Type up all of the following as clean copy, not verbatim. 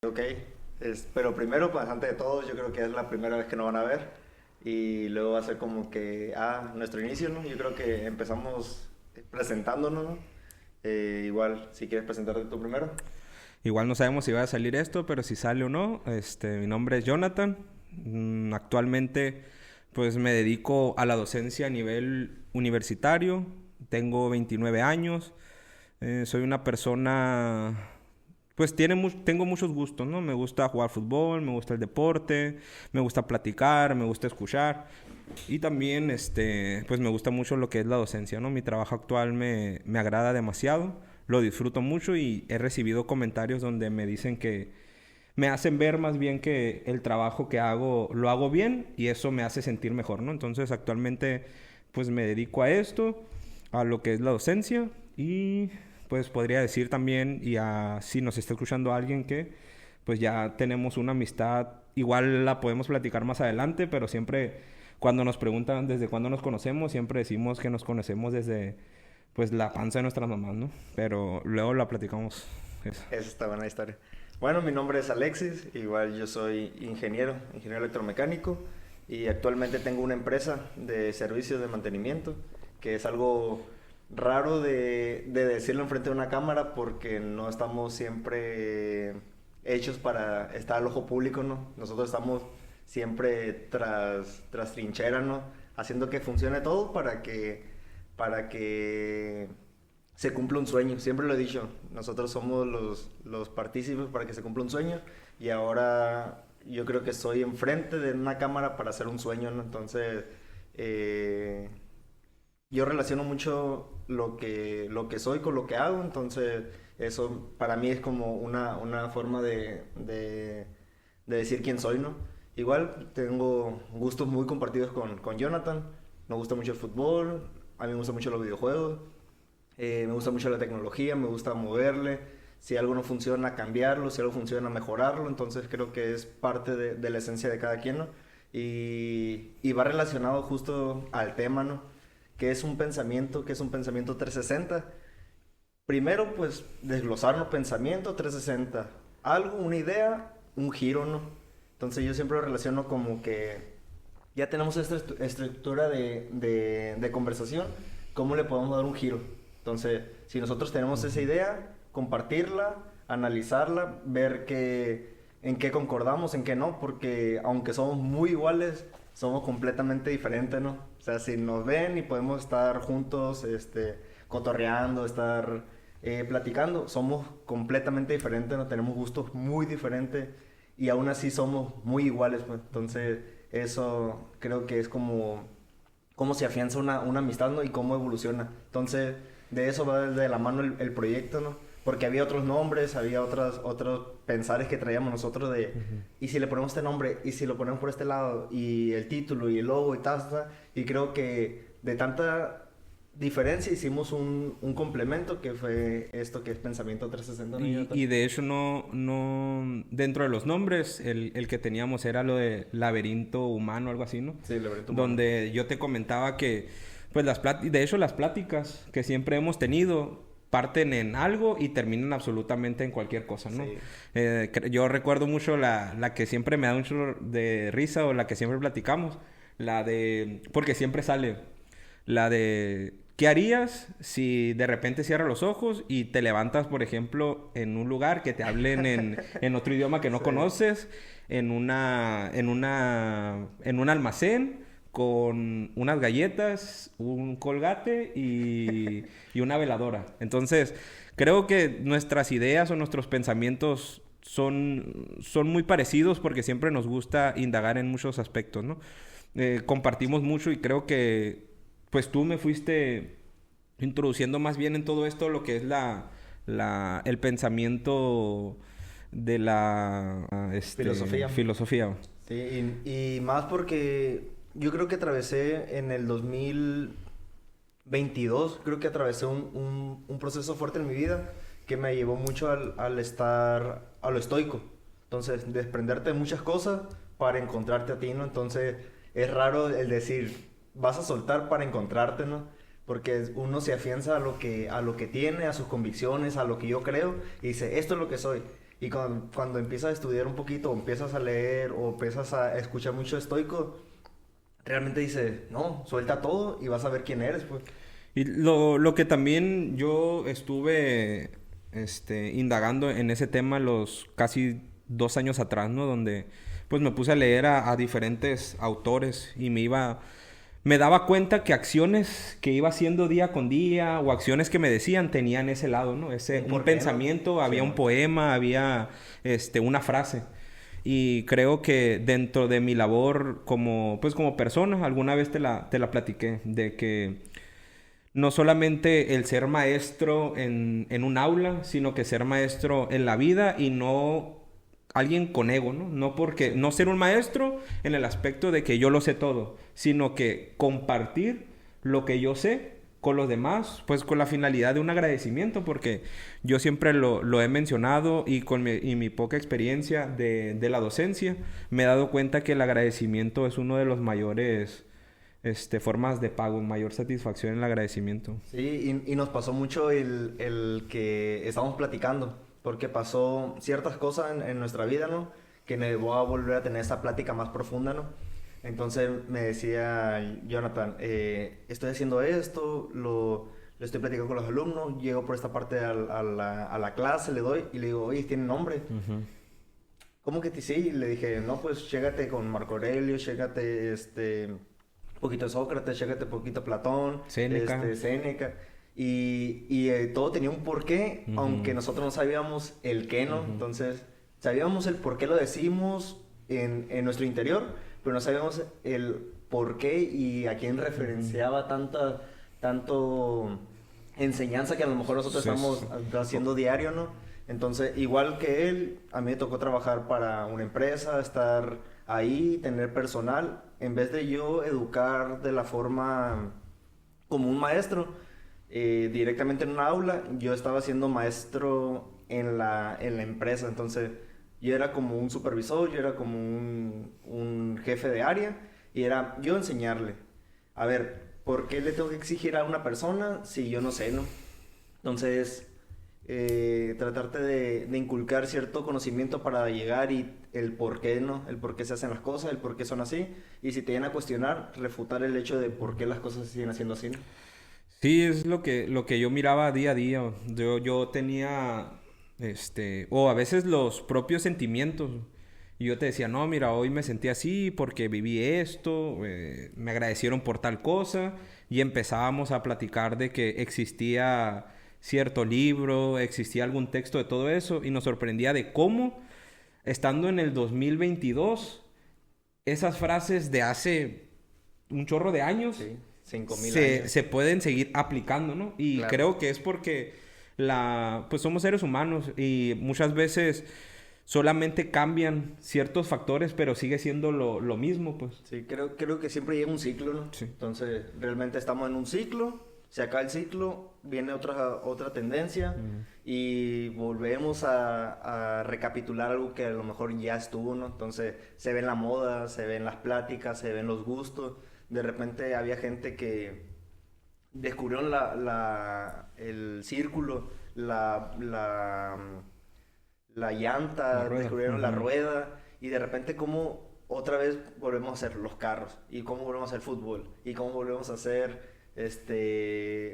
Ok, pero primero, pues antes de todo, yo creo que es la primera vez que nos van a ver y luego va a ser como que, nuestro inicio, ¿no? Yo creo que empezamos presentándonos, ¿no? Igual, si quieres presentarte tú primero. Igual no sabemos si va a salir esto, pero si sale o no, mi nombre es Jonathan. Actualmente, pues me dedico a la docencia a nivel universitario. Tengo 29 años. Soy una persona, pues tengo muchos gustos, ¿no? Me gusta jugar fútbol, me gusta el deporte, me gusta platicar, me gusta escuchar. Y también, pues me gusta mucho lo que es la docencia, ¿no? Mi trabajo actual me agrada demasiado, lo disfruto mucho y he recibido comentarios donde me dicen que me hacen ver más bien que el trabajo que hago lo hago bien y eso me hace sentir mejor, ¿no? Entonces actualmente pues me dedico a esto, a lo que es la docencia y pues podría decir también si nos está escuchando alguien que pues ya tenemos una amistad, igual la podemos platicar más adelante, pero siempre cuando nos preguntan desde cuándo nos conocemos, siempre decimos que nos conocemos desde pues la panza de nuestras mamás, ¿no? Pero luego la platicamos. Eso. Esa está buena historia. Bueno, mi nombre es Alexis, igual yo soy ingeniero electromecánico y actualmente tengo una empresa de servicios de mantenimiento, que es algo raro de decirlo enfrente de una cámara porque no estamos siempre hechos para estar al ojo público, ¿no? Nosotros estamos siempre tras trinchera, ¿no? Haciendo que funcione todo para que se cumpla un sueño. Siempre lo he dicho, nosotros somos los partícipes para que se cumpla un sueño y ahora yo creo que estoy enfrente de una cámara para hacer un sueño, ¿no? Entonces, eh, yo relaciono mucho lo que soy con lo que hago, entonces eso para mí es como una forma de decir quién soy, ¿no? Igual tengo gustos muy compartidos con Jonathan, me gusta mucho el fútbol, a mí me gustan mucho los videojuegos, me gusta mucho la tecnología, me gusta moverle, si algo no funciona cambiarlo, si algo funciona mejorarlo, entonces creo que es parte de la esencia de cada quien, ¿no? Y va relacionado justo al tema, ¿no? ¿Qué es un pensamiento 360? Primero, pues, desglosarlo, pensamiento 360. Algo, una idea, un giro, ¿no? Entonces yo siempre lo relaciono como que ya tenemos esta estructura de conversación, ¿cómo le podemos dar un giro? Entonces, si nosotros tenemos esa idea, compartirla, analizarla, ver en qué concordamos, en qué no, porque aunque somos muy iguales, somos completamente diferentes, ¿no? O sea, si nos ven y podemos estar juntos, cotorreando, estar platicando, somos completamente diferentes, ¿no? Tenemos gustos muy diferentes y aún así somos muy iguales, pues. Entonces, eso creo que es como cómo se afianza una amistad, ¿no? Y cómo evoluciona. Entonces, de eso va de la mano el proyecto, ¿no? Porque había otros nombres, había otros pensares que traíamos nosotros de, ¿y si le ponemos este nombre? ¿Y si lo ponemos por este lado? Y el título y el logo y tal, tal. Y creo que de tanta diferencia hicimos un complemento que fue esto que es Pensamiento 360. Y de hecho no dentro de los nombres el que teníamos era lo de laberinto humano, algo así, ¿no? Sí, laberinto humano. Donde yo te comentaba que pues de hecho las pláticas que siempre hemos tenido parten en algo y terminan absolutamente en cualquier cosa, ¿no? Sí. Yo recuerdo mucho la que siempre me da mucho de risa o la que siempre platicamos, porque siempre sale la de ¿qué harías si de repente cierras los ojos y te levantas, por ejemplo, en un lugar que te hablen en otro idioma que no Sí. conoces, en un almacén con unas galletas, un colgate y una veladora? Entonces, creo que nuestras ideas o nuestros pensamientos son muy parecidos porque siempre nos gusta indagar en muchos aspectos, ¿no? Compartimos mucho y creo que pues tú me fuiste introduciendo más bien en todo esto lo que es el pensamiento de Filosofía. filosofía. Sí, y más porque yo creo que atravesé en el 2022, creo que atravesé un proceso fuerte en mi vida que me llevó mucho al estar a lo estoico. Entonces, desprenderte de muchas cosas para encontrarte a ti, ¿no? Entonces, es raro el decir, vas a soltar para encontrarte, ¿no? porque uno se afianza a lo que tiene, a sus convicciones, a lo que yo creo, y dice, esto es lo que soy. Y cuando empiezas a estudiar un poquito, o empiezas a leer, o empiezas a escuchar mucho estoico, realmente dice, no, suelta todo y vas a ver quién eres, pues. Y lo que también yo estuve indagando en ese tema los casi 2 años atrás, ¿no? Donde pues me puse a leer a diferentes autores y me daba cuenta que acciones que iba haciendo día con día o acciones que me decían tenían ese lado, ¿no? Un pensamiento, había un poema, había una frase. Y creo que dentro de mi labor como persona, alguna vez te la platiqué, de que no solamente el ser maestro en un aula, sino que ser maestro en la vida y no alguien con ego, ¿no? No ser un maestro en el aspecto de que yo lo sé todo, sino que compartir lo que yo sé con los demás, pues con la finalidad de un agradecimiento, porque yo siempre lo he mencionado y con mi poca experiencia de la docencia, me he dado cuenta que el agradecimiento es uno de los mayores formas de pago, mayor satisfacción en el agradecimiento. Sí, y nos pasó mucho el que estábamos platicando, porque pasó ciertas cosas en nuestra vida, ¿no? Que me llevó a volver a tener esa plática más profunda, ¿no? Entonces me decía Jonathan, estoy haciendo esto, lo estoy platicando con los alumnos, llego por esta parte a la clase, le doy y le digo, oye, ¿tiene nombre? Uh-huh. ¿Cómo que sí? Y le dije, no, pues chégate con Marco Aurelio, chégate poquito Sócrates, chécate poquito Platón, Séneca. Y todo tenía un porqué, aunque nosotros no sabíamos el qué, ¿no? Entonces, sabíamos el por qué lo decimos en nuestro interior, pero no sabíamos el por qué y a quién referenciaba tanto enseñanza que a lo mejor nosotros estamos haciendo diario, ¿no? Entonces, igual que él, a mí me tocó trabajar para una empresa, estar ahí, tener personal, en vez de yo educar de la forma como un maestro, directamente en una aula, yo estaba siendo maestro en la empresa, entonces yo era como un supervisor, yo era como un jefe de área, y era yo enseñarle, a ver, ¿por qué le tengo que exigir a una persona si yo no sé, no? Entonces, tratarte de inculcar cierto conocimiento para llegar y el por qué, ¿no? El por qué se hacen las cosas, el por qué son así. Y si te vienen a cuestionar, refutar el hecho de por qué las cosas se siguen haciendo así, ¿no? Sí, es lo que yo miraba día a día. Yo tenía, o a veces los propios sentimientos. Y yo te decía, no, mira, hoy me sentí así porque viví esto, me agradecieron por tal cosa. Y empezábamos a platicar de que existía cierto libro, existía algún texto de todo eso. Y nos sorprendía de cómo, estando en el 2022, esas frases de hace un chorro de años... Sí. 5,000 años. Se pueden seguir aplicando, ¿no? Y claro, creo que es porque pues somos seres humanos y muchas veces solamente cambian ciertos factores, pero sigue siendo lo mismo, pues. Sí, creo que siempre llega un ciclo, ¿no? Sí. Entonces, realmente estamos en un ciclo, se acaba el ciclo, viene otra tendencia y volvemos a recapitular algo que a lo mejor ya estuvo, ¿no? Entonces, se ve en la moda, se ven las pláticas, se ven los gustos. De repente había gente que descubrieron el círculo, la llanta, descubrieron la rueda, y de repente como otra vez volvemos a hacer los carros, y cómo volvemos a hacer fútbol, y cómo volvemos a hacer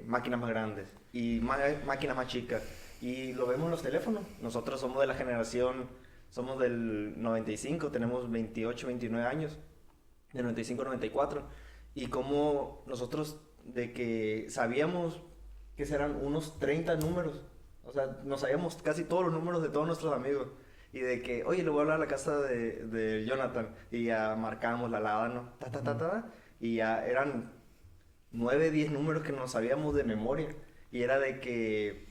máquinas más grandes, y máquinas más chicas, y lo vemos en los teléfonos. Nosotros somos de la generación, somos del 95, tenemos 28, 29 años, de 95 a 94, y como nosotros de que sabíamos que serán unos 30 números, o sea, nos sabíamos casi todos los números de todos nuestros amigos, y de que, oye, le voy a hablar a la casa de Jonathan, y ya marcábamos la alada, ¿no? Y ya eran 9, 10 números que nos sabíamos de memoria, y era de que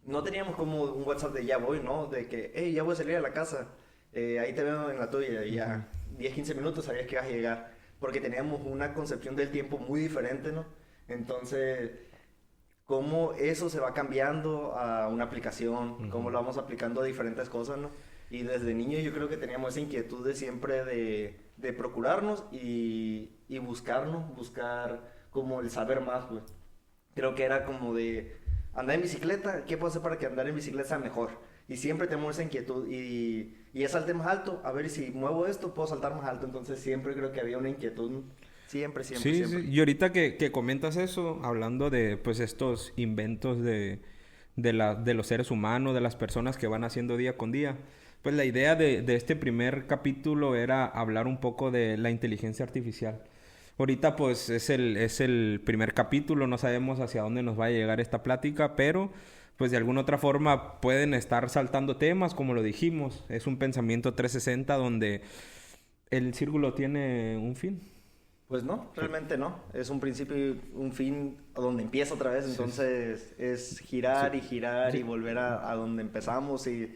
no teníamos como un WhatsApp de ya voy, ¿no? De que, hey, ya voy a salir a la casa, ahí te veo en la tuya, y ya 10, 15 minutos sabías que ibas a llegar, porque teníamos una concepción del tiempo muy diferente, ¿no? Entonces, cómo eso se va cambiando a una aplicación, cómo lo vamos aplicando a diferentes cosas, ¿no? Y desde niño yo creo que teníamos esa inquietud de siempre de procurarnos y buscar como el saber más, pues. creo que era como de andar en bicicleta, ¿qué puedo hacer para que andar en bicicleta sea mejor? Y siempre tenemos esa inquietud y es saltar más alto, a ver si muevo esto, puedo saltar más alto. Entonces siempre creo que había una inquietud, siempre, siempre, Sí, siempre. sí. Y ahorita que comentas eso, hablando de pues estos inventos de los seres humanos, de las personas que van haciendo día con día, pues la idea de este primer capítulo era hablar un poco de la inteligencia artificial. Ahorita pues es el primer capítulo, no sabemos hacia dónde nos va a llegar esta plática, pero pues de alguna otra forma pueden estar saltando temas, como lo dijimos. Es un pensamiento 360 donde el círculo tiene un fin. Pues no, realmente no. Es un principio y un fin a donde empieza otra vez. Sí, Entonces es sí, girar y sí. volver a donde empezamos y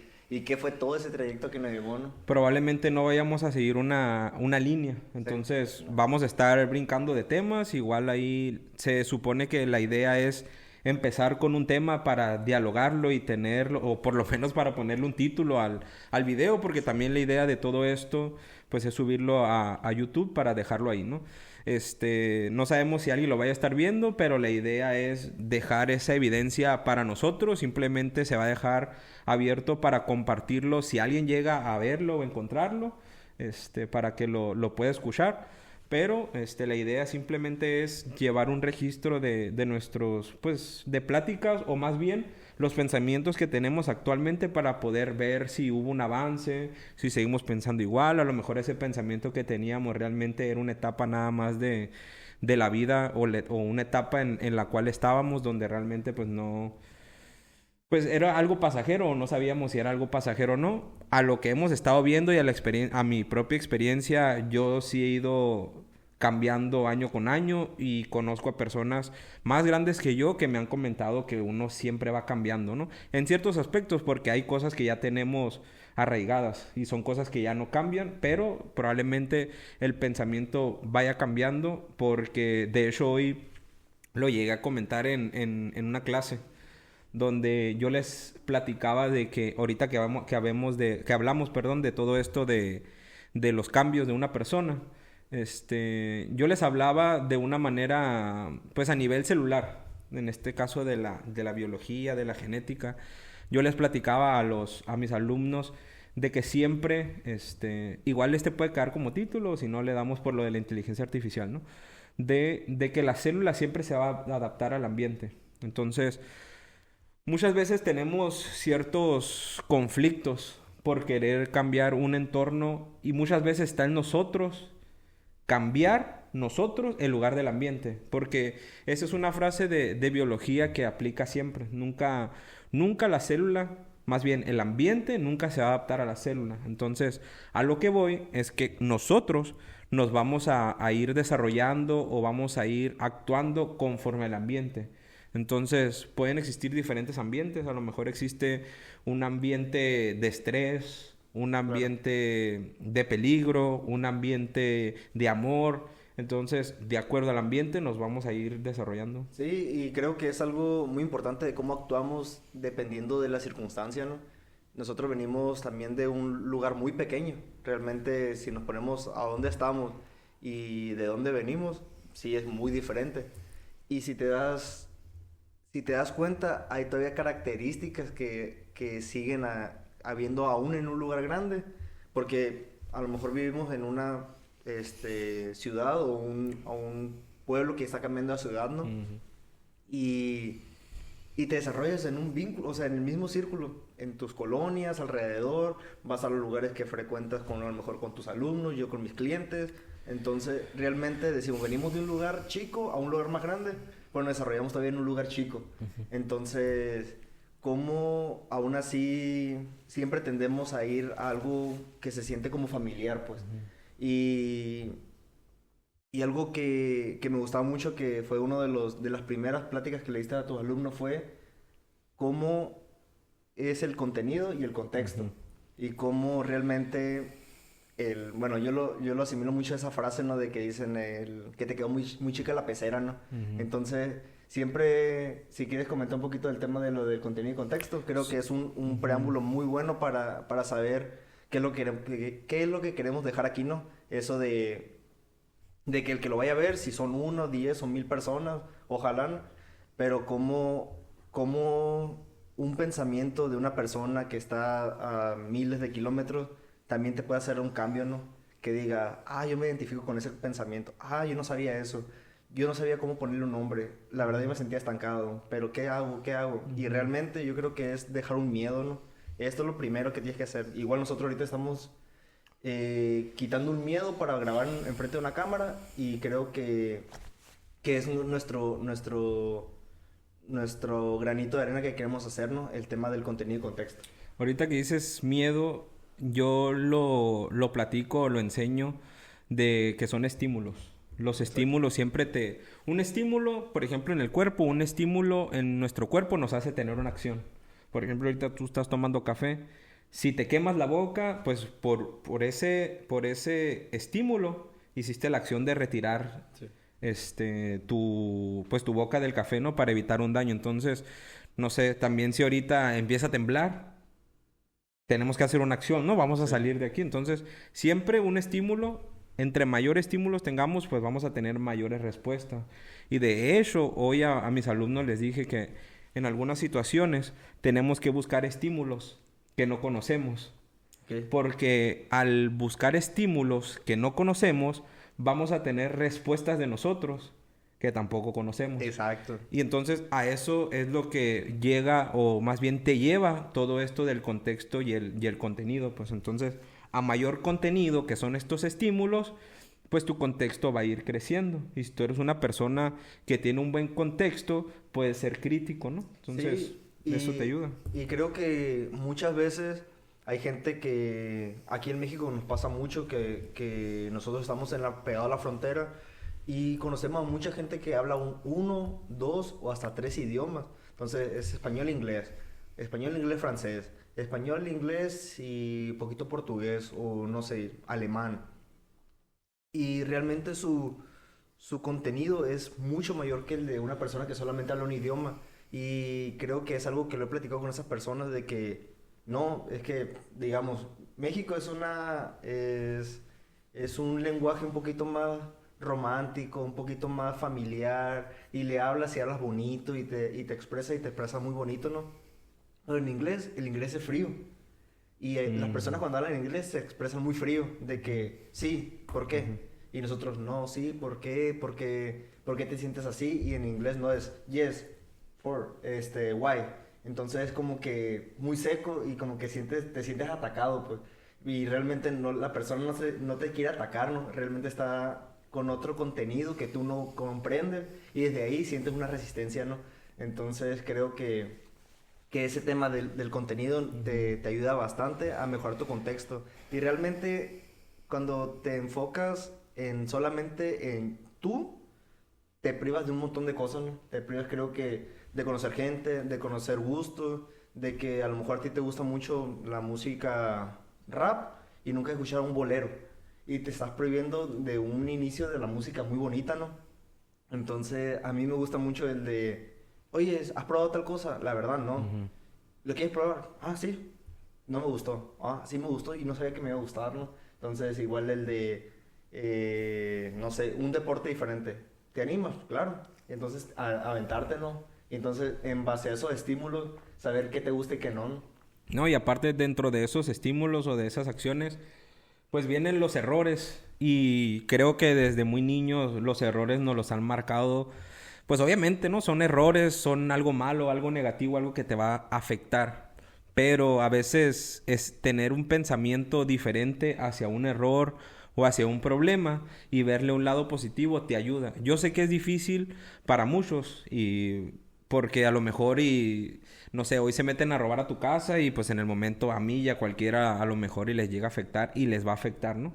qué fue todo ese trayecto que nos llevó, ¿no? Probablemente no vayamos a seguir una línea. Sí. Entonces vamos a estar brincando de temas. Igual ahí se supone que la idea es empezar con un tema para dialogarlo y tenerlo, o por lo menos para ponerle un título al video, porque también la idea de todo esto pues es subirlo a YouTube para dejarlo ahí, ¿no? No sabemos si alguien lo vaya a estar viendo, pero la idea es dejar esa evidencia para nosotros. Simplemente se va a dejar abierto para compartirlo si alguien llega a verlo o encontrarlo, para que lo pueda escuchar. Pero la idea simplemente es llevar un registro de nuestros, pues, de pláticas o más bien los pensamientos que tenemos actualmente para poder ver si hubo un avance, si seguimos pensando igual, a lo mejor ese pensamiento que teníamos realmente era una etapa nada más de la vida o una etapa en la cual estábamos donde realmente pues no, pues era algo pasajero o no sabíamos si era algo pasajero o no. A lo que hemos estado viendo y a mi propia experiencia, yo sí he ido cambiando año con año y conozco a personas más grandes que yo que me han comentado que uno siempre va cambiando, ¿no? En ciertos aspectos, porque hay cosas que ya tenemos arraigadas y son cosas que ya no cambian, pero probablemente el pensamiento vaya cambiando porque de hecho hoy lo llegué a comentar en una clase donde yo les platicaba de que ahorita que hablamos, perdón, de todo esto de los cambios de una persona, yo les hablaba de una manera, pues a nivel celular, en este caso de la biología, de la genética, yo les platicaba a mis alumnos de que siempre, igual puede quedar como título, si no le damos por lo de la inteligencia artificial, ¿no? De que la célula siempre se va a adaptar al ambiente. Entonces, muchas veces tenemos ciertos conflictos por querer cambiar un entorno y muchas veces está en nosotros cambiar nosotros en lugar del ambiente, porque esa es una frase de biología que aplica siempre. Nunca la célula, más bien el ambiente nunca se va a adaptar a la célula. Entonces, a lo que voy es que nosotros nos vamos a ir desarrollando o vamos a ir actuando conforme al ambiente. Entonces, pueden existir diferentes ambientes. A lo mejor existe un ambiente de estrés, un Claro. ambiente de peligro, un ambiente de amor. Entonces, de acuerdo al ambiente, nos vamos a ir desarrollando. Sí, y creo que es algo muy importante de cómo actuamos dependiendo de la circunstancia, ¿no? Nosotros venimos también de un lugar muy pequeño. Realmente, si nos ponemos a dónde estamos y de dónde venimos, sí es muy diferente. Y si te das cuenta, hay todavía características que siguen habiendo aún en un lugar grande, porque a lo mejor vivimos en una ciudad o un pueblo que está cambiando a ciudad, ¿no? Ujú. Y, y te desarrollas en un vínculo, o sea, en el mismo círculo, en tus colonias, alrededor, vas a los lugares que frecuentas a lo mejor con tus alumnos, yo con mis clientes. Entonces, realmente decimos, venimos de un lugar chico a un lugar más grande, pero nos desarrollamos todavía en un lugar chico. Entonces, ¿cómo aún así siempre tendemos a ir a algo que se siente como familiar, pues? Y, y algo que me gustaba mucho, que fue uno de las primeras pláticas que le diste a tus alumnos, fue cómo es el contenido y el contexto. Ujú. Y cómo realmente bueno, yo lo asimilo mucho a esa frase, ¿no? De que dicen que te quedó muy chica la pecera, ¿no? Ujú. Entonces, siempre, si quieres comentar un poquito del tema de lo del contenido y contexto, creo que es un Ujú. preámbulo muy bueno para saber qué es lo que queremos dejar aquí, ¿no? Eso de que el que lo vaya a ver, si son 1, 10 o 1000 personas, ojalá, ¿no? pero cómo un pensamiento de una persona que está a miles de kilómetros también te puede hacer un cambio, ¿no? Que diga, yo me identifico con ese pensamiento, yo no sabía eso, yo no sabía cómo ponerle un nombre, la verdad yo me sentía estancado, pero ¿qué hago? ¿Qué hago? Y realmente yo creo que es dejar un miedo, ¿no? Esto es lo primero que tienes que hacer. Igual nosotros ahorita estamos quitando un miedo para grabar enfrente de una cámara y creo que es nuestro granito de arena que queremos hacer, ¿no? El tema del contenido y contexto. Ahorita que dices miedo, yo lo platico, lo enseño de que son estímulos. Los estímulos siempre te... Un estímulo, por ejemplo, en el cuerpo, un estímulo en nuestro cuerpo nos hace tener una acción. Por ejemplo, ahorita tú estás tomando café. Si te quemas la boca, pues por ese estímulo hiciste la acción de retirar Sí. tu boca del café, ¿no? Para evitar un daño. Entonces, no sé, también si ahorita empieza a temblar, tenemos que hacer una acción, ¿no? Vamos a Sí. salir de aquí. Entonces, siempre un estímulo, entre mayor estímulos tengamos, pues vamos a tener mayores respuestas. Y de hecho, hoy a mis alumnos les dije que en algunas situaciones tenemos que buscar estímulos que no conocemos. Okay. Porque al buscar estímulos que no conocemos, vamos a tener respuestas de nosotros que tampoco conocemos. Exacto. Y entonces a eso es lo que llega, o más bien te lleva todo esto del contexto y el contenido. Pues entonces, a mayor contenido que son estos estímulos, pues tu contexto va a ir creciendo. Y si tú eres una persona que tiene un buen contexto, puedes ser crítico, ¿no? Entonces, Sí, eso te ayuda. y creo que muchas veces hay gente que aquí en México nos pasa mucho que nosotros estamos pegados a la frontera y conocemos a mucha gente que habla uno, dos o hasta tres idiomas. Entonces es español, inglés, francés, español, inglés y poquito portugués o no sé, alemán. Y realmente su contenido es mucho mayor que el de una persona que solamente habla un idioma. Y creo que es algo que lo he platicado con esas personas de que no, es que, digamos, México es un lenguaje un poquito más romántico, un poquito más familiar, y le hablas y hablas bonito y te expresa muy bonito, ¿no? Pero en inglés, el inglés es frío. Y las personas cuando hablan en inglés se expresan muy frío, de que sí, ¿por qué? Y nosotros, no, sí, ¿por qué? ¿Por qué te sientes así? Y en inglés no es yes, why. Entonces es como que muy seco y como que te sientes atacado, pues. Y realmente la persona no te quiere atacar, ¿no? Realmente está con otro contenido que tú no comprendes y desde ahí sientes una resistencia, ¿no? Entonces creo que ese tema del contenido te ayuda bastante a mejorar tu contexto. Y realmente cuando te enfocas solamente en tú, te privas de un montón de cosas, ¿no? Te privas, creo que, de conocer gente, de conocer gustos, de que a lo mejor a ti te gusta mucho la música rap y nunca has escuchado un bolero. Y te estás prohibiendo de un inicio de la música muy bonita, ¿no? Entonces, a mí me gusta mucho el de, oye, ¿has probado tal cosa? La verdad, no. Ujú. ¿Lo quieres probar? Sí. No me gustó. Sí me gustó y no sabía que me iba a gustar, ¿no? Entonces, igual el de, no sé, un deporte diferente. ¿Te animas? Claro. Entonces, aventártelo. Y entonces, en base a esos estímulos, saber qué te gusta y qué no, ¿no? No, y aparte dentro de esos estímulos o de esas acciones, pues vienen los errores. Y creo que desde muy niños los errores nos los han marcado. Pues obviamente, ¿no? Son errores, son algo malo, algo negativo, algo que te va a afectar. Pero a veces es tener un pensamiento diferente hacia un error o hacia un problema y verle un lado positivo te ayuda. Yo sé que es difícil para muchos y porque a lo mejor no sé, hoy se meten a robar a tu casa y pues en el momento a mí y a cualquiera a lo mejor y les llega a afectar y les va a afectar, ¿no?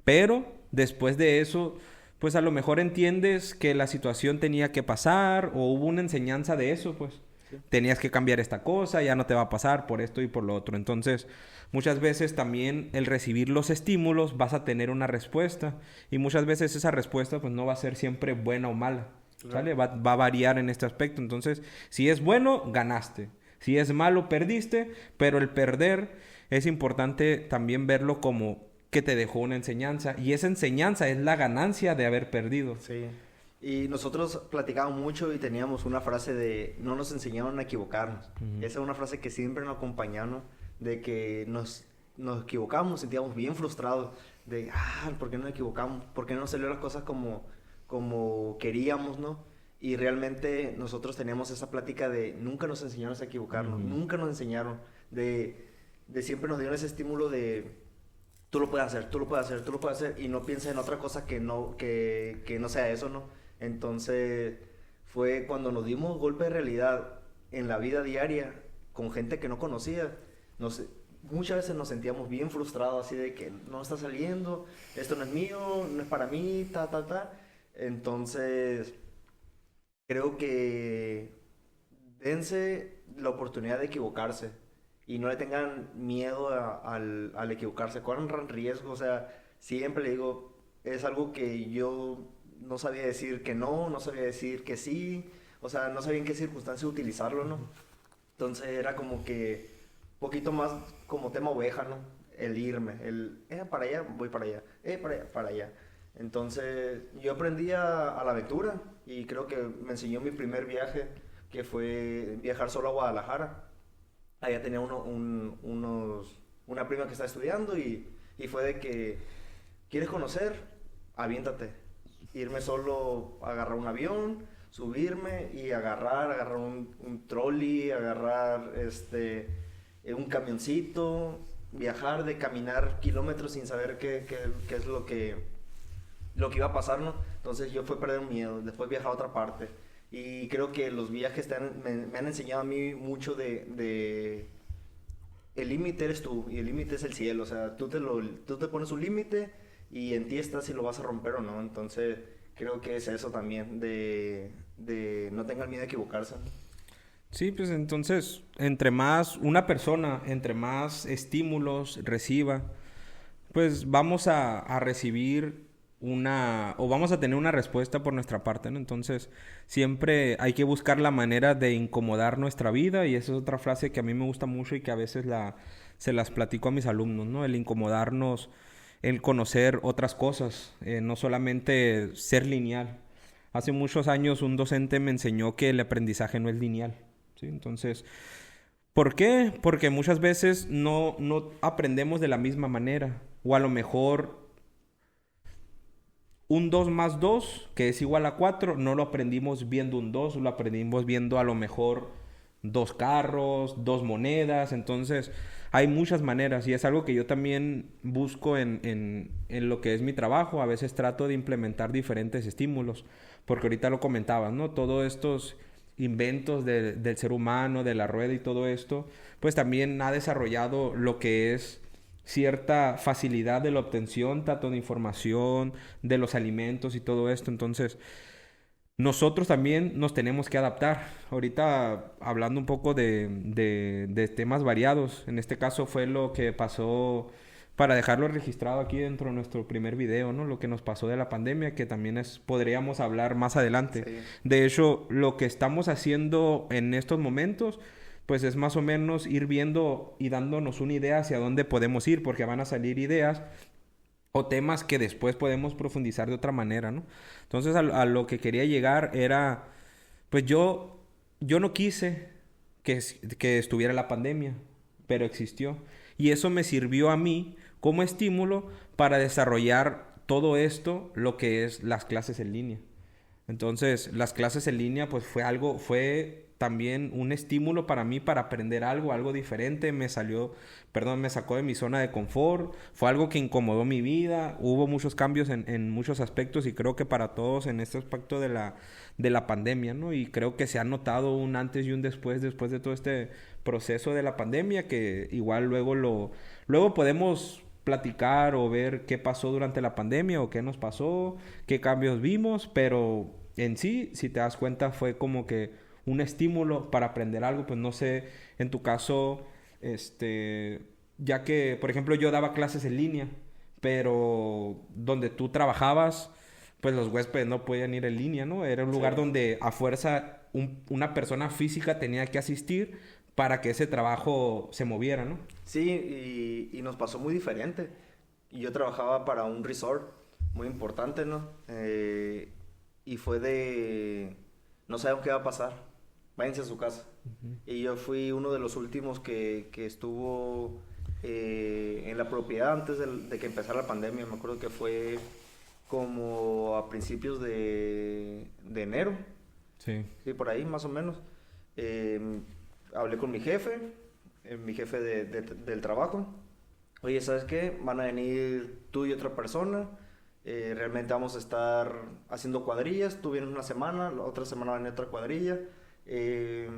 Pero después de eso, pues a lo mejor entiendes que la situación tenía que pasar o hubo una enseñanza de eso, pues. Sí. Tenías que cambiar esta cosa, ya no te va a pasar por esto y por lo otro. Entonces, muchas veces también el recibir los estímulos vas a tener una respuesta y muchas veces esa respuesta pues no va a ser siempre buena o mala, ¿sale? Va a variar en este aspecto. Entonces, si es bueno, ganaste. Si es malo, perdiste, pero el perder es importante también verlo como que te dejó una enseñanza y esa enseñanza es la ganancia de haber perdido. Sí. Y nosotros platicábamos mucho y teníamos una frase de no nos enseñaron a equivocarnos. Esa es una frase que siempre nos acompañó, ¿no? De que nos equivocamos, nos sentíamos bien frustrados. De, ¿por qué no nos equivocamos? ¿Por qué no salió las cosas como queríamos, ¿no? Y realmente nosotros teníamos esa plática de nunca nos enseñaron a equivocarnos, nunca nos enseñaron. De siempre nos dieron ese estímulo de tú lo puedes hacer, tú lo puedes hacer, tú lo puedes hacer y no pienses en otra cosa que no sea eso, ¿no? Entonces fue cuando nos dimos golpe de realidad en la vida diaria con gente que no conocía. Muchas veces nos sentíamos bien frustrados así de que no está saliendo, esto no es mío, no es para mí, ta. Entonces creo que dense la oportunidad de equivocarse y no le tengan miedo al equivocarse, corran riesgo, o sea, siempre le digo, es algo que yo no sabía decir que no sabía decir que sí, o sea, no sabía en qué circunstancia utilizarlo, ¿no? Entonces era como que poquito más como tema oveja, ¿no? El irme, para allá, voy para allá, para allá, para allá. Entonces yo aprendí a la aventura y creo que me enseñó mi primer viaje, que fue viajar solo a Guadalajara. Allá tenía una prima que está estudiando y fue de que, ¿quieres conocer? Aviéntate. Irme solo, agarrar un avión, subirme y agarrar un trolley, agarrar un camioncito, viajar, de caminar kilómetros sin saber qué es lo que iba a pasar, ¿no? Entonces yo fui a perder un miedo, después viajar a otra parte. Y creo que los viajes me han enseñado a mí mucho de el límite eres tú y el límite es el cielo. O sea, tú te pones un límite y en ti estás si lo vas a romper o no. Entonces creo que es eso también, de no tengan miedo a equivocarse. Sí, pues entonces, entre más estímulos reciba, pues vamos a recibir o vamos a tener una respuesta por nuestra parte, ¿no? Entonces, siempre hay que buscar la manera de incomodar nuestra vida, y esa es otra frase que a mí me gusta mucho y que a veces se las platico a mis alumnos, ¿no? El incomodarnos, el conocer otras cosas, no solamente ser lineal. Hace muchos años un docente me enseñó que el aprendizaje no es lineal, ¿sí? Entonces, ¿por qué? Porque muchas veces no aprendemos de la misma manera, o a lo mejor un 2 más 2, que es igual a 4, no lo aprendimos viendo un 2, lo aprendimos viendo a lo mejor 2 carros, 2 monedas. Entonces hay muchas maneras y es algo que yo también busco en lo que es mi trabajo. A veces trato de implementar diferentes estímulos, porque ahorita lo comentabas, ¿no? Todos estos inventos del ser humano, de la rueda y todo esto, pues también ha desarrollado lo que es cierta facilidad de la obtención tanto de información, de los alimentos y todo esto. Entonces, nosotros también nos tenemos que adaptar. Ahorita hablando un poco de temas variados, en este caso fue lo que pasó, para dejarlo registrado aquí dentro de nuestro primer video, ¿no? Lo que nos pasó de la pandemia, que también podríamos hablar más adelante. Sí. De hecho, lo que estamos haciendo en estos momentos, pues es más o menos ir viendo y dándonos una idea hacia dónde podemos ir, porque van a salir ideas o temas que después podemos profundizar de otra manera, ¿no? Entonces a lo que quería llegar era, pues yo no quise que estuviera la pandemia, pero existió. Y eso me sirvió a mí como estímulo para desarrollar todo esto, lo que es las clases en línea. Entonces, las clases en línea, pues fue también un estímulo para mí para aprender algo diferente. Me sacó de mi zona de confort. Fue algo que incomodó mi vida. Hubo muchos cambios en muchos aspectos y creo que para todos en este aspecto de la pandemia, ¿no? Y creo que se ha notado un antes y un después de todo este proceso de la pandemia, que igual luego podemos platicar o ver qué pasó durante la pandemia o qué nos pasó, qué cambios vimos, pero en sí, si te das cuenta, fue como que un estímulo para aprender algo. Pues no sé, en tu caso, ya que, por ejemplo, yo daba clases en línea, pero donde tú trabajabas, pues los huéspedes no podían ir en línea, ¿no? Era un lugar donde a fuerza una persona física tenía que asistir para que ese trabajo se moviera, ¿no? Sí, y nos pasó muy diferente. Yo trabajaba para un resort muy importante, ¿no? y fue de, no sabemos qué va a pasar, váyanse a su casa. Y yo fui uno de los últimos que estuvo en la propiedad antes de que empezara la pandemia. Me acuerdo que fue como a principios de enero, Sí. sí, por ahí más o menos. Hablé con mi jefe del trabajo. Oye, ¿sabes qué? Van a venir tú y otra persona. Realmente vamos a estar haciendo cuadrillas. Tú vienes una semana, la otra semana va a venir otra cuadrilla. Eh,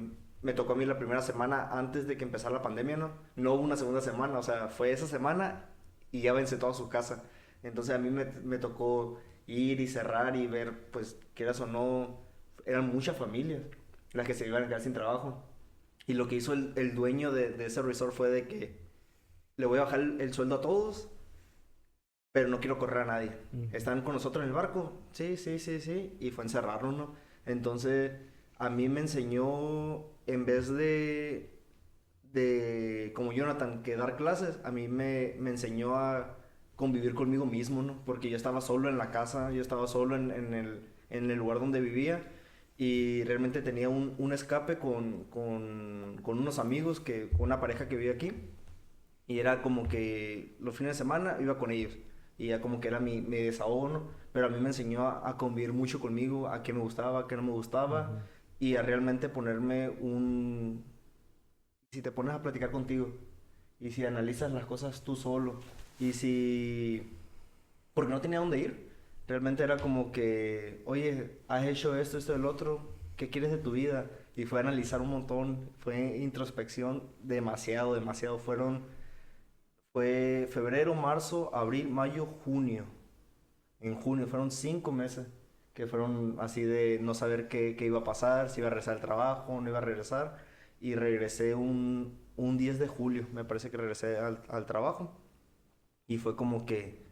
Me tocó a mí la primera semana antes de que empezara la pandemia, ¿no? No hubo una segunda semana, o sea, fue esa semana y ya vence toda su casa. Entonces a mí me tocó ir y cerrar y ver, pues, quieras o no, eran muchas familias las que se iban a quedar sin trabajo. Y lo que hizo el dueño de ese resort fue de que le voy a bajar el sueldo a todos, pero no quiero correr a nadie. ¿Están con nosotros en el barco? Sí, sí, sí, sí. Y fue encerrarnos, ¿no? Entonces, a mí me enseñó, en vez de como Jonathan, que dar clases, a mí me enseñó a convivir conmigo mismo, ¿no? Porque yo estaba solo en la casa, yo estaba solo en el lugar donde vivía y realmente tenía un escape con unos amigos, con una pareja que vive aquí y era como que los fines de semana iba con ellos y ya como que era mi desahogo, ¿no? Pero a mí me enseñó a convivir mucho conmigo, a qué me gustaba, a qué no me gustaba y a realmente ponerme si te pones a platicar contigo y si analizas las cosas tú solo y si... porque no tenía dónde ir. Realmente era como que, oye, has hecho esto, esto, el otro, ¿qué quieres de tu vida? Y fue analizar un montón, fue introspección demasiado, demasiado. Fue febrero, marzo, abril, mayo, junio. En junio fueron 5 meses que fueron así de no saber qué iba a pasar, si iba a regresar al trabajo, no iba a regresar. Y regresé un 10 de julio, me parece que regresé al trabajo. Y fue como que,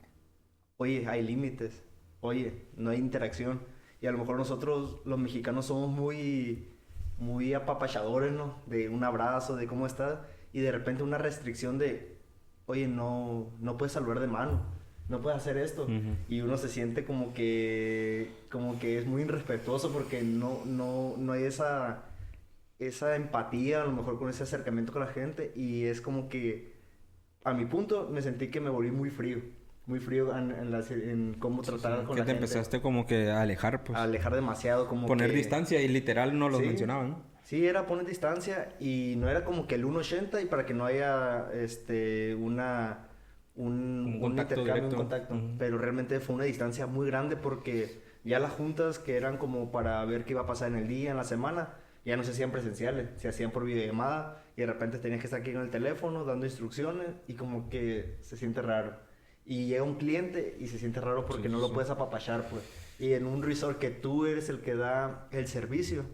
oye, hay límites, oye, no hay interacción. Y a lo mejor nosotros los mexicanos somos muy apapachadores, ¿no? De un abrazo, de cómo estás. Y de repente una restricción de, oye, no puedes saludar de mano, no puedes hacer esto. Y uno se siente como que es muy irrespetuoso porque no hay esa empatía, a lo mejor con ese acercamiento con la gente. Y es como que, a mi punto, me sentí que me volví muy frío en cómo tratar con Que la te gente. empezaste como que a alejar, pues. A alejar demasiado, como Poner que... distancia y literal no los Sí, mencionaban, ¿no? sí, era poner distancia y no era como que el 1.80 y para que no haya Un un contacto intercambio, directo. un contacto. Pero realmente fue una distancia muy grande porque ya las juntas que eran como para ver qué iba a pasar en el día, en la semana, ya no se hacían presenciales, se hacían por videollamada y de repente tenías que estar aquí en el teléfono dando instrucciones y como que se siente raro. Y llega un cliente y se siente raro porque no lo puedes apapachar, pues. Y en un resort que tú eres el que da el servicio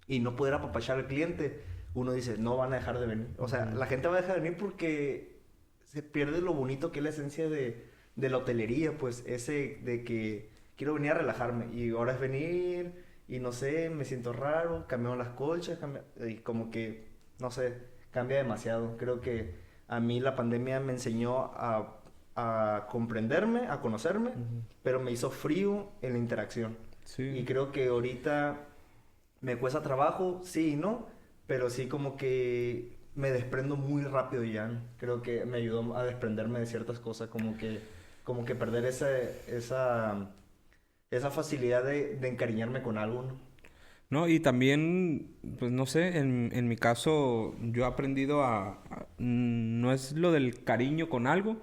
y no poder apapachar al cliente, uno dice, no van a dejar de venir. O sea, la gente va a dejar de venir porque se pierde lo bonito que es la esencia de la hotelería, pues ese de que quiero venir a relajarme y ahora es venir y no sé, me siento raro, cambiaron las colchas, y como que, no sé, cambia demasiado. Creo que a mí la pandemia me enseñó a comprenderme, a conocerme, pero me hizo frío en la interacción. Sí. Y creo que ahorita me cuesta trabajo, sí y no, pero sí como que me desprendo muy rápido ya, ¿no? Creo que me ayudó a desprenderme de ciertas cosas, como que perder esa facilidad de encariñarme con algo, ¿no? No, y también, pues no sé, en mi caso yo he aprendido no es lo del cariño con algo,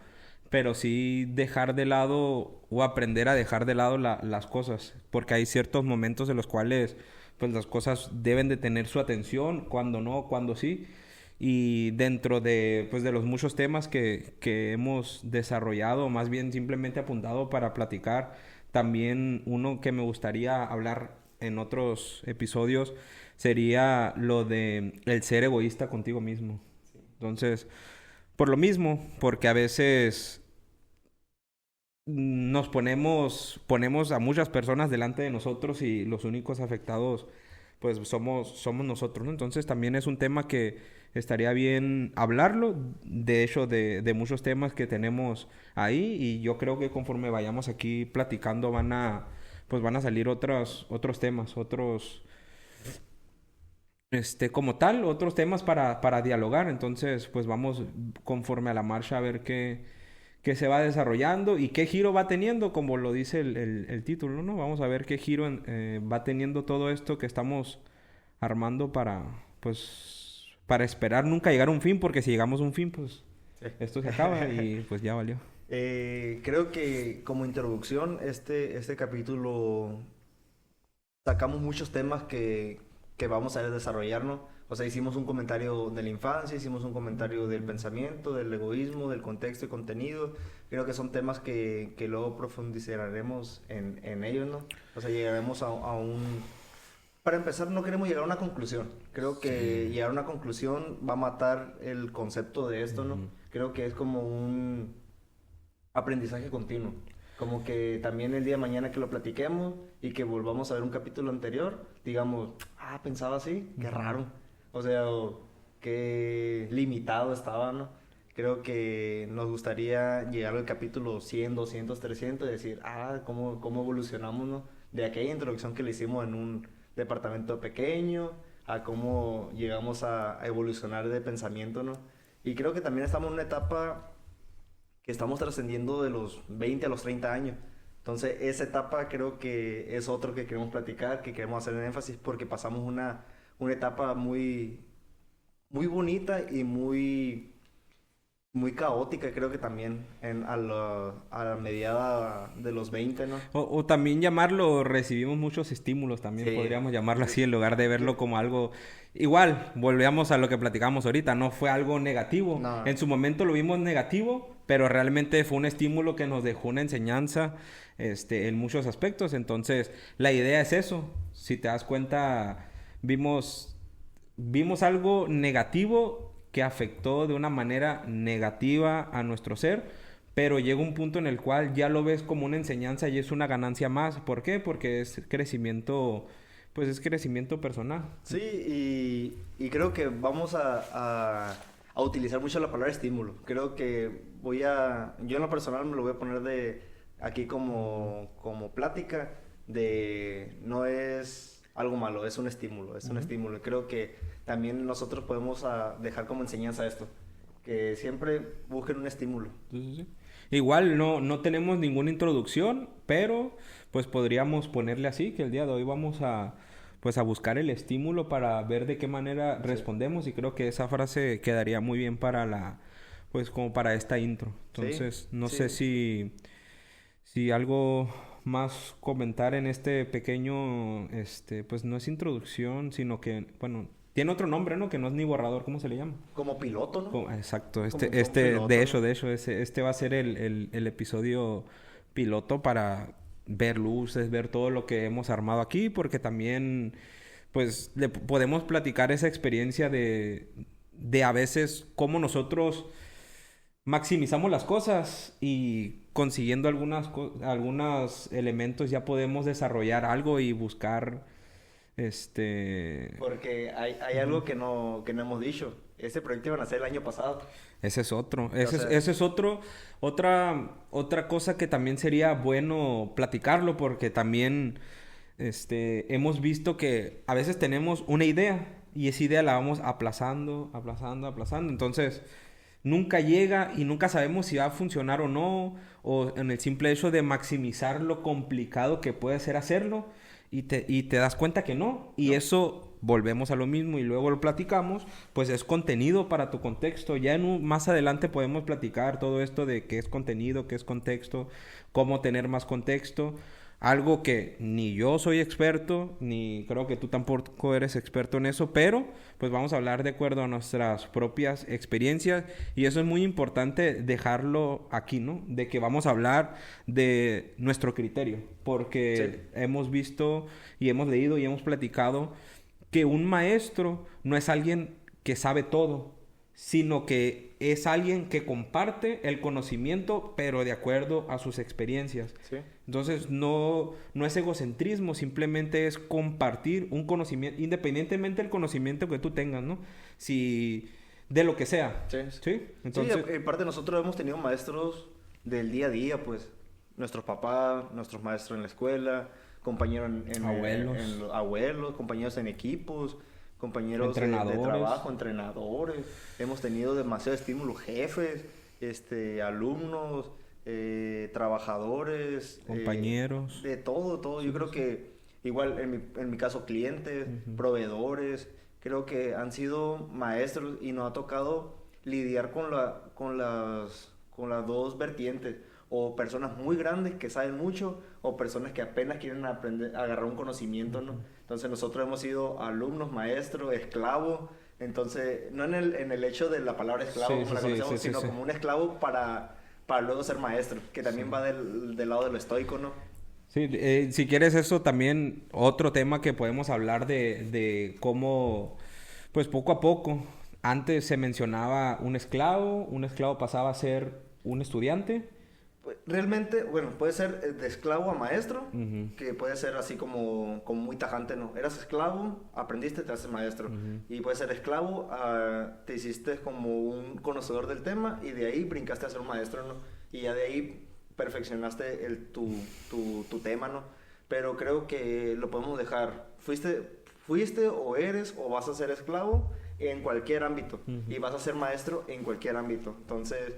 pero sí dejar de lado o aprender a dejar de lado las cosas, porque hay ciertos momentos en los cuales pues las cosas deben de tener su atención, cuando no, cuando sí. Y dentro de, pues, de los muchos temas que hemos desarrollado, o más bien simplemente apuntado para platicar, también uno que me gustaría hablar en otros episodios sería lo de el ser egoísta contigo mismo. Entonces, por lo mismo, porque a veces ponemos a muchas personas delante de nosotros y los únicos afectados pues somos nosotros, ¿no? Entonces también es un tema que estaría bien hablarlo, de hecho de muchos temas que tenemos ahí y yo creo que conforme vayamos aquí platicando pues van a salir otros temas, como tal, otros temas para dialogar. Entonces, pues vamos conforme a la marcha a ver qué se va desarrollando y qué giro va teniendo, como lo dice el título, ¿no? Vamos a ver qué giro va teniendo todo esto que estamos armando para esperar nunca llegar a un fin, porque si llegamos a un fin, pues Sí. esto se acaba y pues ya valió. Creo que como introducción, este capítulo sacamos muchos temas que vamos a desarrollarnos. O sea, hicimos un comentario de la infancia, hicimos un comentario del pensamiento, del egoísmo, del contexto y contenido. Creo que son temas que luego profundizaremos en ellos, ¿no? O sea, llegaremos a un... Para empezar, no queremos llegar a una conclusión. Creo que Sí. llegar a una conclusión va a matar el concepto de esto, ¿no? Ujú. Creo que es como un aprendizaje continuo. Como que también el día de mañana que lo platiquemos y que volvamos a ver un capítulo anterior, digamos, pensaba así, qué raro. O sea, qué limitado estaba, ¿no? Creo que nos gustaría llegar al capítulo 100, 200, 300 y decir, cómo evolucionamos, ¿no? De aquella introducción que le hicimos en un departamento pequeño a cómo llegamos a evolucionar de pensamiento, ¿no? Y creo que también estamos en una etapa que estamos trascendiendo de los 20 a los 30 años. Entonces, esa etapa creo que es otro que queremos platicar, que queremos hacer en énfasis, porque pasamos una etapa muy, muy bonita y muy caótica, creo que también, a la mediada de los 20, ¿no? O también llamarlo, recibimos muchos estímulos, también Sí, podríamos llamarlo sí, así, en lugar de verlo como algo... Igual, volvemos a lo que platicamos ahorita, no fue algo negativo. no, En su momento lo vimos negativo, pero realmente fue un estímulo que nos dejó una enseñanza, en muchos aspectos. Entonces, la idea es eso. Si te das cuenta, vimos algo negativo que afectó de una manera negativa a nuestro ser, pero llega un punto en el cual ya lo ves como una enseñanza y es una ganancia más. ¿Por qué? Porque es crecimiento, pues es crecimiento personal. sí, y creo que vamos a utilizar mucho la palabra estímulo. Creo que yo en lo personal me lo voy a poner aquí como plática, no es algo malo, es un estímulo, es un Ujú. estímulo. Y creo que también nosotros podemos dejar como enseñanza esto, que siempre busquen un estímulo. Sí, sí, sí. Igual no tenemos ninguna introducción, pero pues podríamos ponerle así, que el día de hoy vamos a buscar el estímulo para ver de qué manera Sí, respondemos, y creo que esa frase quedaría muy bien pues como para esta intro. sí, Entonces, no sé sí. si algo más comentar en este pequeño, pues no es introducción, sino que, bueno, tiene otro nombre, ¿no? Que no es ni borrador, ¿cómo se le llama? Como piloto, ¿no? Exacto, Como un piloto, ¿no? de hecho, este va a ser el episodio piloto para ver luces, ver todo lo que hemos armado aquí, porque también, pues, podemos platicar esa experiencia de a veces cómo nosotros maximizamos las cosas y consiguiendo algunos elementos ya podemos desarrollar algo y buscar, Porque hay Ujú. algo que no hemos dicho. Ese proyecto iba a nacer el año pasado. Ese es otro. O sea, Ese es otra cosa que también sería bueno platicarlo, porque también hemos visto que a veces tenemos una idea y esa idea la vamos aplazando, aplazando, aplazando. Entonces, nunca llega y nunca sabemos si va a funcionar o no, o en el simple hecho de maximizar lo complicado que puede ser hacerlo y te das cuenta que no. Y no. eso, volvemos a lo mismo y luego lo platicamos, pues es contenido para tu contexto. Ya más adelante podemos platicar todo esto de qué es contenido, qué es contexto, cómo tener más contexto. Algo que ni yo soy experto, ni creo que tú tampoco eres experto en eso, pero pues vamos a hablar de acuerdo a nuestras propias experiencias, y eso es muy importante dejarlo aquí, ¿no? De que vamos a hablar de nuestro criterio, Sí, porque hemos visto y hemos leído y hemos platicado que un maestro no es alguien que sabe todo, sino que es alguien que comparte el conocimiento, pero de acuerdo a sus experiencias. sí, Entonces, no es egocentrismo, simplemente es compartir un conocimiento, independientemente del conocimiento que tú tengas, ¿no? Si, de lo que sea, sí. ¿sí? Sí, Entonces, aparte nosotros hemos tenido maestros del día a día, pues. Nuestros papás, nuestros maestros en la escuela, compañeros Abuelos. abuelos, compañeros en equipos, compañeros de Entrenadores. trabajo, entrenadores. Hemos tenido demasiado estímulo, jefes, alumnos, trabajadores, Compañeros. de todo. Yo creo que igual en mi caso clientes, proveedores, creo que han sido maestros y nos ha tocado lidiar con las dos vertientes, o personas muy grandes que saben mucho, o personas que apenas quieren aprender, agarrar un conocimiento, ¿no? Entonces nosotros hemos sido alumnos, maestros, esclavos, entonces no en el hecho de la palabra esclavo, Sí, como la sí, conocemos, sí, sino sí. como un esclavo para luego ser maestro, que también va del lado de lo estoico, ¿no? Sí, si quieres eso también, otro tema que podemos hablar de cómo, pues poco a poco, antes se mencionaba un esclavo pasaba a ser un estudiante. Pues, realmente, bueno, puede ser de esclavo a maestro, Ujú. que puede ser así como muy tajante, ¿no? Eras esclavo, aprendiste, te haces maestro. Y puede ser esclavo, te hiciste como un conocedor del tema y de ahí brincaste a ser un maestro, ¿no? Y ya de ahí perfeccionaste tu tema, ¿no? Pero creo que lo podemos dejar. Fuiste o eres o vas a ser esclavo en cualquier ámbito y vas a ser maestro en cualquier ámbito. Entonces,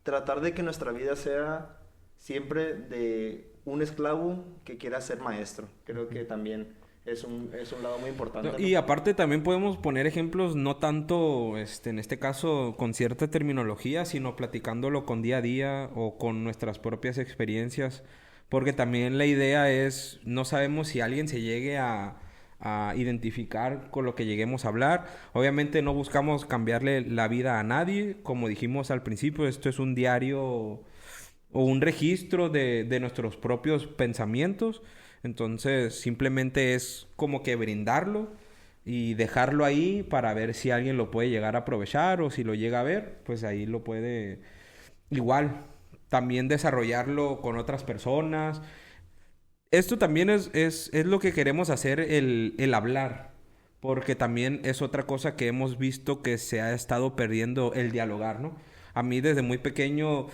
tratar de que nuestra vida sea siempre de un esclavo que quiera ser maestro. Creo que también es un lado muy importante, No, ¿no? y aparte también podemos poner ejemplos no tanto, en este caso, con cierta terminología, sino platicándolo con día a día o con nuestras propias experiencias, porque también la idea es, no sabemos si alguien se llegue a identificar con lo que lleguemos a hablar. Obviamente no buscamos cambiarle la vida a nadie, como dijimos al principio, esto es un diario o un registro de nuestros propios pensamientos. Entonces, simplemente es como que brindarlo y dejarlo ahí para ver si alguien lo puede llegar a aprovechar o si lo llega a ver, pues ahí lo puede igual también desarrollarlo con otras personas. Esto también es lo que queremos hacer, el hablar, porque también es otra cosa que hemos visto que se ha estado perdiendo, el dialogar, ¿no? A mí desde muy pequeño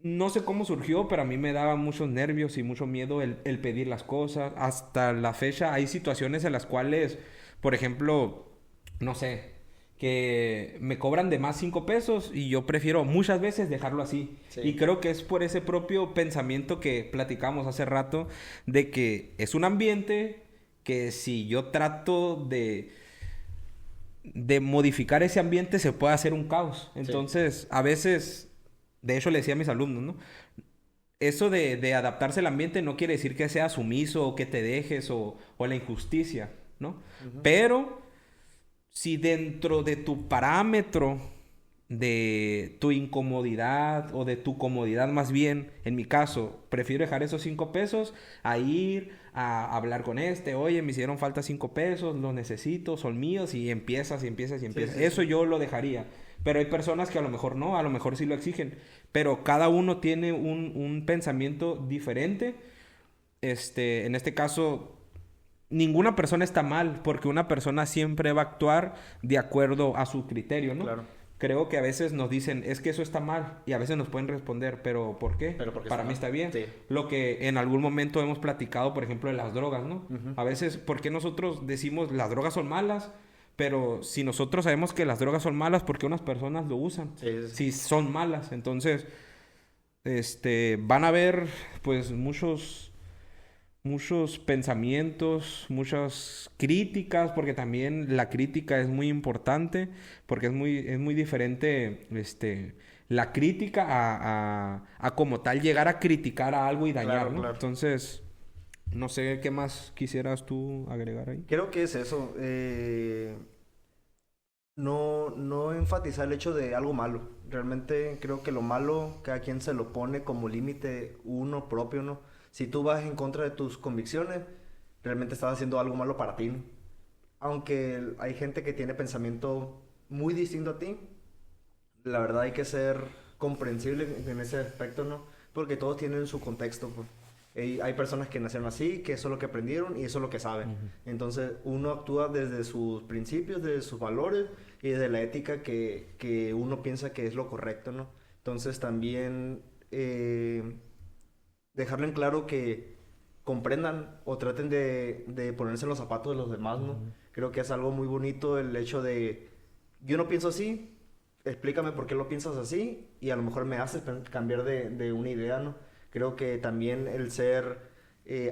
no sé cómo surgió, pero a mí me daba muchos nervios y mucho miedo el pedir las cosas. Hasta la fecha hay situaciones en las cuales, por ejemplo, no sé, que me cobran de más 5 pesos y yo prefiero muchas veces dejarlo así. Sí. Y creo que es por ese propio pensamiento que platicamos hace rato, de que es un ambiente que si yo trato de modificar ese ambiente se puede hacer un caos. Entonces, a veces, de hecho le decía a mis alumnos, ¿no? Eso de adaptarse al ambiente no quiere decir que seas sumiso o que te dejes o la injusticia, ¿no? Pero si dentro de tu parámetro de tu incomodidad o de tu comodidad más bien, en mi caso, prefiero dejar esos 5 pesos a ir a hablar con oye, me hicieron falta 5 pesos, los necesito, son míos, y empiezas. Eso yo lo dejaría. Pero hay personas que a lo mejor no, a lo mejor sí lo exigen. Pero cada uno tiene un pensamiento diferente. En este caso, ninguna persona está mal, porque una persona siempre va a actuar de acuerdo a su criterio, ¿no? Claro. Creo que a veces nos dicen, es que eso está mal, y a veces nos pueden responder, ¿pero por qué? Pero porque Para mí está bien. Sí. Lo que en algún momento hemos platicado, por ejemplo, de las drogas, ¿no? A veces, ¿por qué nosotros decimos las drogas son malas? Pero si nosotros sabemos que las drogas son malas, ¿por qué unas personas lo usan? Sí. Si son malas. Entonces, van a haber, pues, muchos pensamientos, muchas críticas, porque también la crítica es muy importante, porque es muy diferente, la crítica a como tal llegar a criticar a algo y dañar, Claro, ¿no? claro. Entonces, no sé qué más quisieras tú agregar ahí. Creo que es eso. No enfatizar el hecho de algo malo. Realmente creo que lo malo cada quien se lo pone como límite uno propio, ¿no? Si tú vas en contra de tus convicciones, realmente estás haciendo algo malo para ti, ¿no? Aunque hay gente que tiene pensamiento muy distinto a ti, la verdad hay que ser comprensible en ese aspecto, ¿no? Porque todos tienen su contexto, pues. Hay personas que nacieron así, que eso es lo que aprendieron y eso es lo que saben. Entonces uno actúa desde sus principios, desde sus valores y desde la ética que uno piensa que es lo correcto, ¿no? Entonces también dejarlo en claro que comprendan o traten de ponerse en los zapatos de los demás, ¿no? Creo que es algo muy bonito el hecho de, yo no pienso así, explícame por qué lo piensas así y a lo mejor me haces cambiar de una idea, ¿no? Creo que también el ser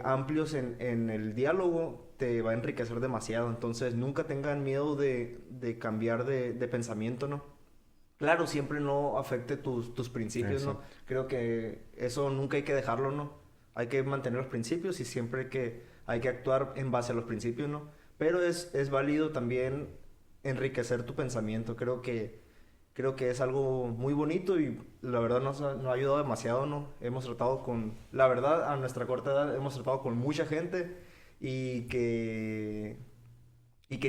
amplios en el diálogo te va a enriquecer demasiado, entonces nunca tengan miedo de cambiar de pensamiento, ¿no? Claro, siempre no afecte tus principios, ¿no? Exacto. Creo que eso nunca hay que dejarlo, ¿no? Hay que mantener los principios y siempre hay que actuar en base a los principios, ¿no? Pero es válido también enriquecer tu pensamiento. Creo que es algo muy bonito y la verdad nos ha ayudado demasiado, ¿no? Hemos tratado la verdad, a nuestra corta edad hemos tratado con mucha gente y que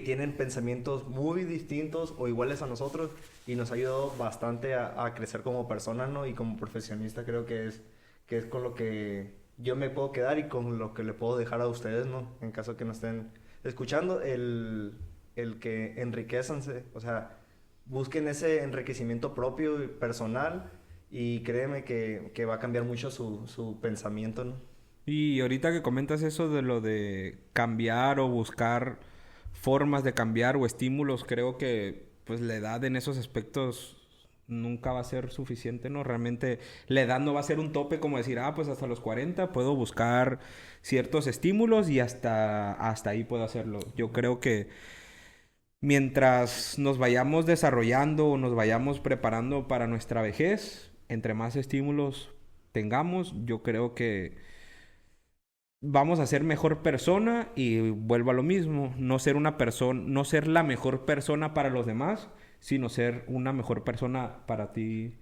tienen pensamientos muy distintos o iguales a nosotros y nos ha ayudado bastante a crecer como personas, ¿no? Y como profesionista creo que es con lo que yo me puedo quedar y con lo que le puedo dejar a ustedes, ¿no? En caso que nos estén escuchando, el que enriquezanse, o sea, busquen ese enriquecimiento propio y personal y créeme que va a cambiar mucho su pensamiento, ¿no? Y ahorita que comentas eso de lo de cambiar o buscar formas de cambiar o estímulos, creo que pues la edad en esos aspectos nunca va a ser suficiente, ¿no? Realmente la edad no va a ser un tope como decir, pues hasta los 40 puedo buscar ciertos estímulos y hasta ahí puedo hacerlo. Yo creo que mientras nos vayamos desarrollando o nos vayamos preparando para nuestra vejez, entre más estímulos tengamos, yo creo que vamos a ser mejor persona y vuelvo a lo mismo, no ser una persona, no ser la mejor persona para los demás, sino ser una mejor persona para ti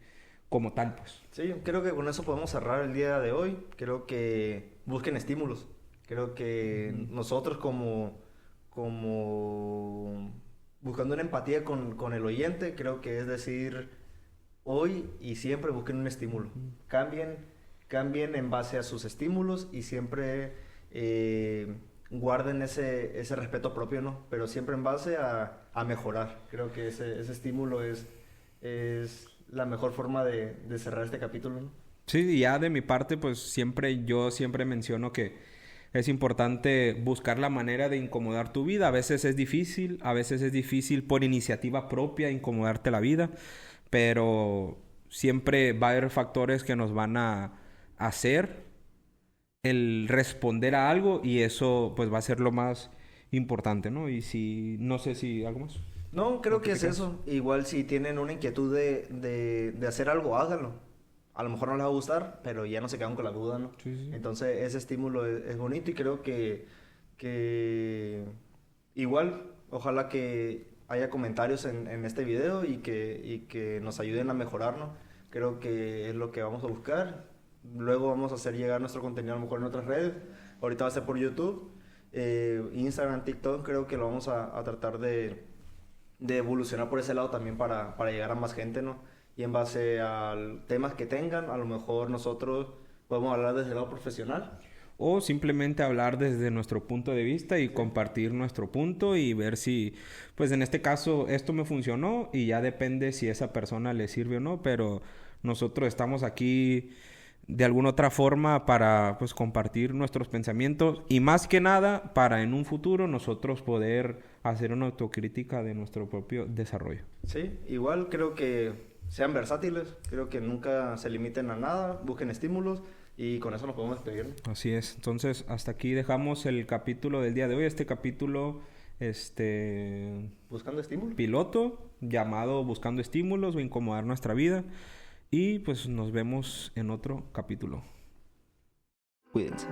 como tal, pues. Sí, creo que con eso podemos cerrar el día de hoy. Creo que busquen estímulos. Creo que nosotros como buscando una empatía con el oyente, creo que es decir, hoy y siempre busquen un estímulo. Cambien en base a sus estímulos y siempre guarden ese respeto propio, ¿no? Pero siempre en base a mejorar. Creo que ese estímulo es la mejor forma de cerrar este capítulo, ¿no? Sí, y ya de mi parte, pues yo siempre menciono que es importante buscar la manera de incomodar tu vida. A veces es difícil por iniciativa propia incomodarte la vida, pero siempre va a haber factores que nos van a hacer el responder a algo y eso pues va a ser lo más importante, ¿no? Y si, no sé si algo más. No, ¿O creo qué que te es quedas? eso. Igual si tienen una inquietud de hacer algo, háganlo. A lo mejor no les va a gustar, pero ya no se quedan con la duda, ¿no? Sí, sí. Entonces ese estímulo es bonito y creo que igual, ojalá que haya comentarios en este video y que nos ayuden a mejorar, ¿no? Creo que es lo que vamos a buscar. Luego vamos a hacer llegar nuestro contenido a lo mejor en otras redes. Ahorita va a ser por YouTube, Instagram, TikTok. Creo que lo vamos a tratar de evolucionar por ese lado también para llegar a más gente, ¿no? Y en base a temas que tengan, a lo mejor nosotros podemos hablar desde el lado profesional. O simplemente hablar desde nuestro punto de vista y Sí. compartir nuestro punto y ver si, pues en este caso, esto me funcionó y ya depende si esa persona le sirve o no, pero nosotros estamos aquí de alguna otra forma para, pues, compartir nuestros pensamientos y más que nada para en un futuro nosotros poder hacer una autocrítica de nuestro propio desarrollo. Sí, igual creo que sean versátiles, creo que nunca se limiten a nada, busquen estímulos y con eso nos podemos despedir, ¿no? Así es. Entonces, hasta aquí dejamos el capítulo del día de hoy. Este capítulo, Buscando estímulos. piloto, llamado Buscando Estímulos o Incomodar Nuestra Vida. Y pues nos vemos en otro capítulo. Cuídense.